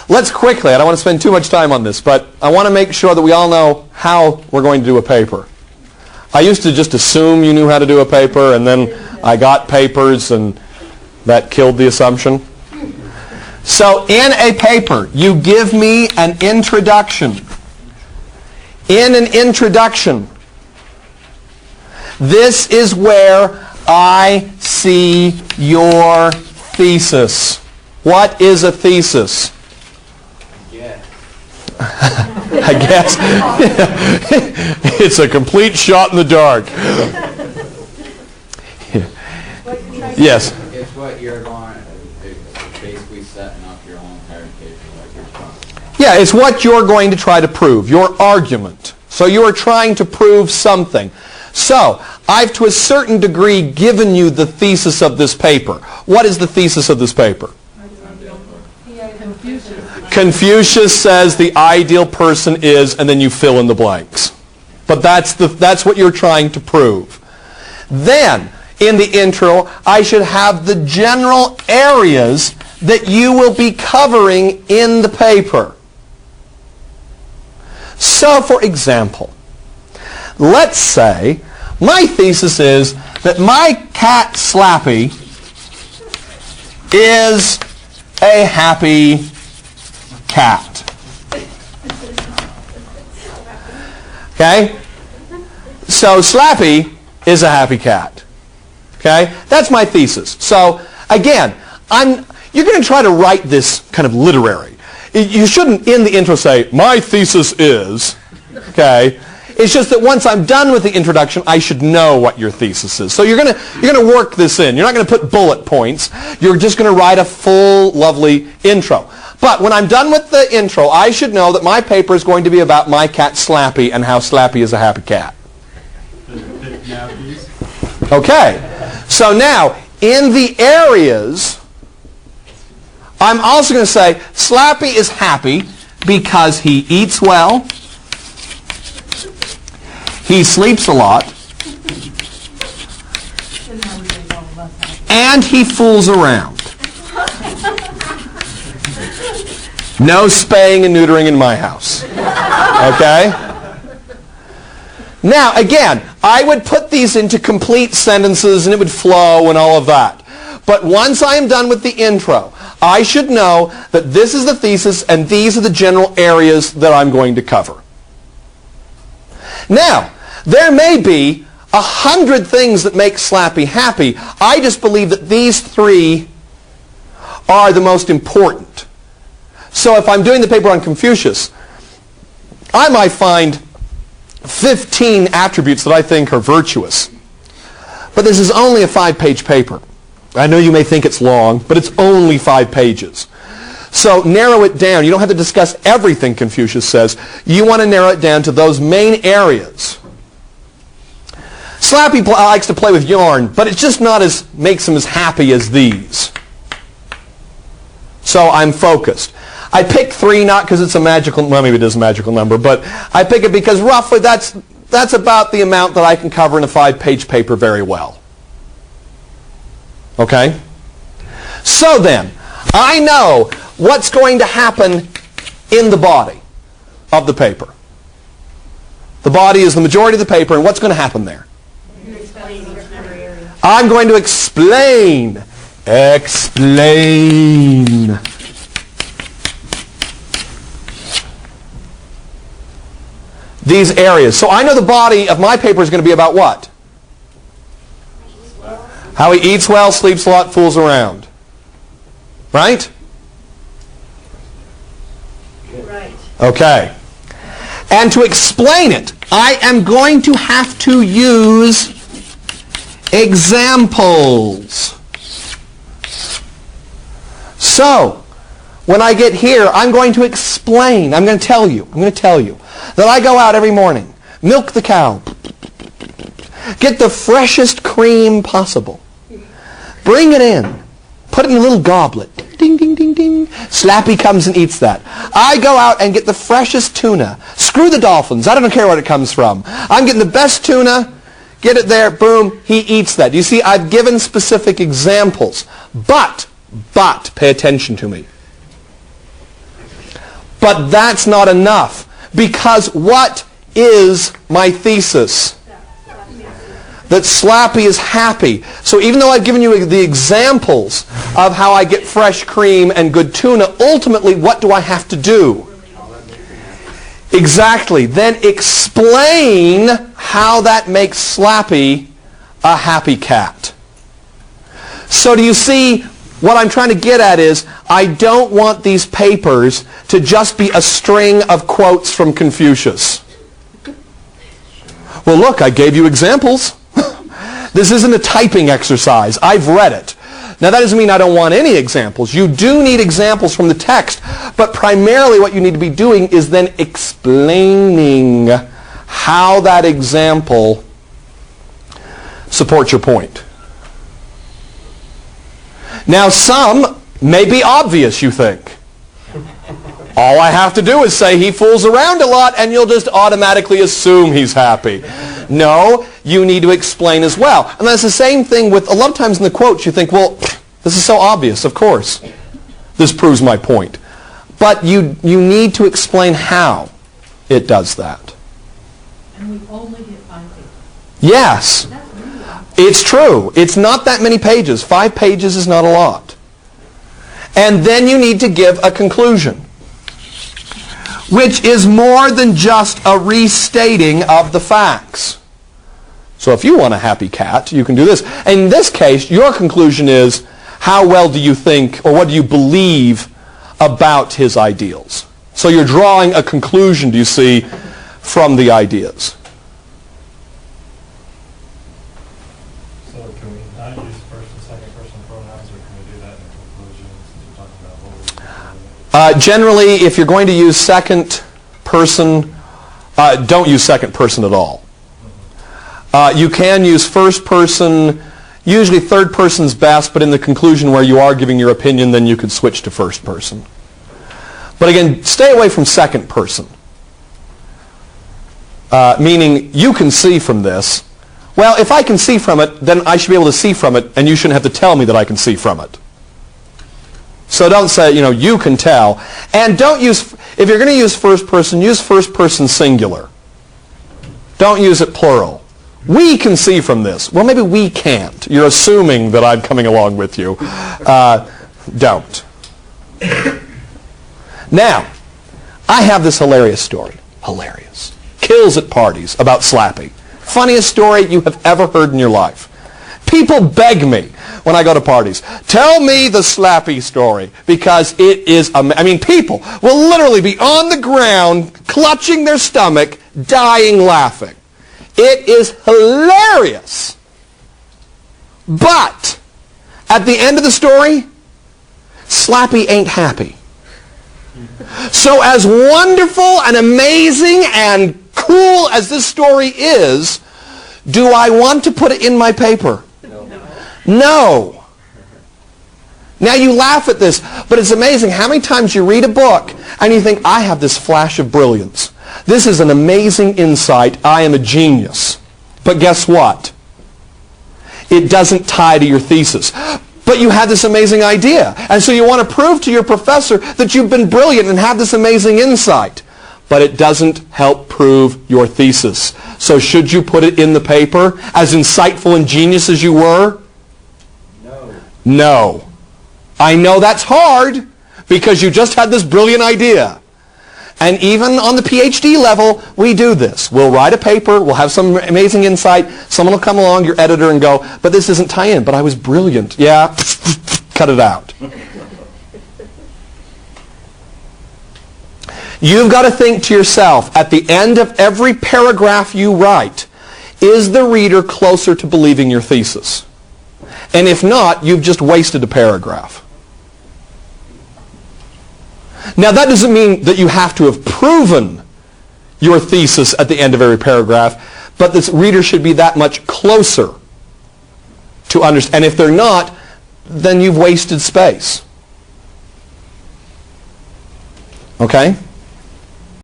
let's quickly, I don't want to spend too much time on this, but I want to make sure that we all know how we're going to do a paper. I used to just assume you knew how to do a paper, and then I got papers, and that killed the assumption. So in a paper, you give me an introduction. In an introduction, this is where I see your thesis. What is a thesis? I guess. It's a complete shot in the dark. Yes? It's what you're going, basically setting up your own paper like you're trying. Yeah, it's what you're going to try to prove, your argument. So you are trying to prove something. So, I've to a certain degree given you the thesis of this paper. What is the thesis of this paper? Confucius says the ideal person is, and then you fill in the blanks. But that's what you're trying to prove. Then, in the intro, I should have the general areas that you will be covering in the paper. So, for example, let's say my thesis is that my cat Slappy is a happy cat. Okay? So Slappy is a happy cat. Okay? That's my thesis. So again, you're going to try to write this kind of literary. You shouldn't in the intro say, my thesis is, okay? It's just that once I'm done with the introduction, I should know what your thesis is. So you're going to work this in. You're not going to put bullet points. You're just going to write a full, lovely intro. But when I'm done with the intro, I should know that my paper is going to be about my cat Slappy and how Slappy is a happy cat. Okay. So now, in the areas, I'm also going to say Slappy is happy because he eats well, he sleeps a lot, and he fools around. No spaying and neutering in my house. Okay? Now, again, I would put these into complete sentences and it would flow and all of that. But once I am done with the intro, I should know that this is the thesis and these are the general areas that I'm going to cover. Now, there may be 100 things that make Slappy happy. I just believe that these 3 are the most important. So if I'm doing the paper on Confucius, I might find 15 attributes that I think are virtuous. But this is only a 5-page paper. I know you may think it's long, but it's only 5 pages. So narrow it down. You don't have to discuss everything Confucius says. You want to narrow it down to those main areas. Slappy likes to play with yarn, but it's just not makes him as happy as these. So I'm focused. I pick 3 not because it's a magical, well maybe it is a magical number, but I pick it because roughly that's about the amount that I can cover in a 5-page paper very well. Okay? So then, I know what's going to happen in the body of the paper. The body is the majority of the paper, and what's going to happen there? I'm going to explain. These areas. So I know the body of my paper is going to be about what? How he eats well, sleeps a lot, fools around. Right? Right. Okay. And to explain it, I am going to have to use examples. So, when I get here, I'm going to explain. I'm going to tell you that I go out every morning, milk the cow, get the freshest cream possible, bring it in, put it in a little goblet, ding, ding, ding, ding. Slappy comes and eats that. I go out and get the freshest tuna. Screw the dolphins. I don't care where it comes from. I'm getting the best tuna, get it there, boom, he eats that. You see, I've given specific examples, but, pay attention to me. But that's not enough. Because what is my thesis? That Slappy is happy. So even though I've given you the examples of how I get fresh cream and good tuna, ultimately what do I have to do? Exactly. Then explain how that makes Slappy a happy cat. So do you see, what I'm trying to get at is, I don't want these papers to just be a string of quotes from Confucius. Well, look, I gave you examples. This isn't a typing exercise. I've read it. Now, that doesn't mean I don't want any examples. You do need examples from the text, but primarily what you need to be doing is then explaining how that example supports your point. Now, some may be obvious, you think. All I have to do is say he fools around a lot and you'll just automatically assume he's happy. No, you need to explain as well. And that's the same thing with, a lot of times in the quotes you think, well, this is so obvious, of course. This proves my point. But you need to explain how it does that. And we only get 5 pages. Yes. It's true. It's not that many pages. 5 pages is not a lot. And then you need to give a conclusion, which is more than just a restating of the facts. So if you want a happy cat, you can do this. And in this case, your conclusion is, how well do you think, or what do you believe about his ideals? So you're drawing a conclusion, do you see, from the ideas. So can we not use first and second person pronouns, or can we do that in the conclusion since we're talking about what we're Generally, if you're going to use second person, don't use second person at all. You can use first person. Usually third person's best, but in the conclusion where you are giving your opinion, then you could switch to first person. But again, stay away from second person. Meaning, you can see from this. Well, if I can see from it, then I should be able to see from it, and you shouldn't have to tell me that I can see from it. So don't say, you can tell. And don't use, if you're going to use first person singular. Don't use it plural. We can see from this. Well, maybe we can't. You're assuming that I'm coming along with you. Don't. Now, I have this hilarious story. Hilarious. Kills at parties about Slappy. Funniest story you have ever heard in your life. People beg me when I go to parties, tell me the Slappy story, because it is, people will literally be on the ground, clutching their stomach, dying laughing. It is hilarious. But at the end of the story, Slappy ain't happy. So as wonderful and amazing and cool as this story is, do I want to put it in my paper? No. Now you laugh at this, but it's amazing how many times you read a book and you think, I have this flash of brilliance. This is an amazing insight. I am a genius. But guess what? It doesn't tie to your thesis. But you had this amazing idea. And so you want to prove to your professor that you've been brilliant and have this amazing insight. But it doesn't help prove your thesis. So should you put it in the paper as insightful and genius as you were? No. No. I know that's hard because you just had this brilliant idea. And even on the PhD level, we do this. We'll write a paper, we'll have some amazing insight, someone will come along, your editor, and go, but this doesn't tie in, but I was brilliant. Yeah, cut it out. You've got to think to yourself, at the end of every paragraph you write, is the reader closer to believing your thesis? And if not, you've just wasted a paragraph. Now, that doesn't mean that you have to have proven your thesis at the end of every paragraph, but the reader should be that much closer to understand. And if they're not, then you've wasted space. Okay?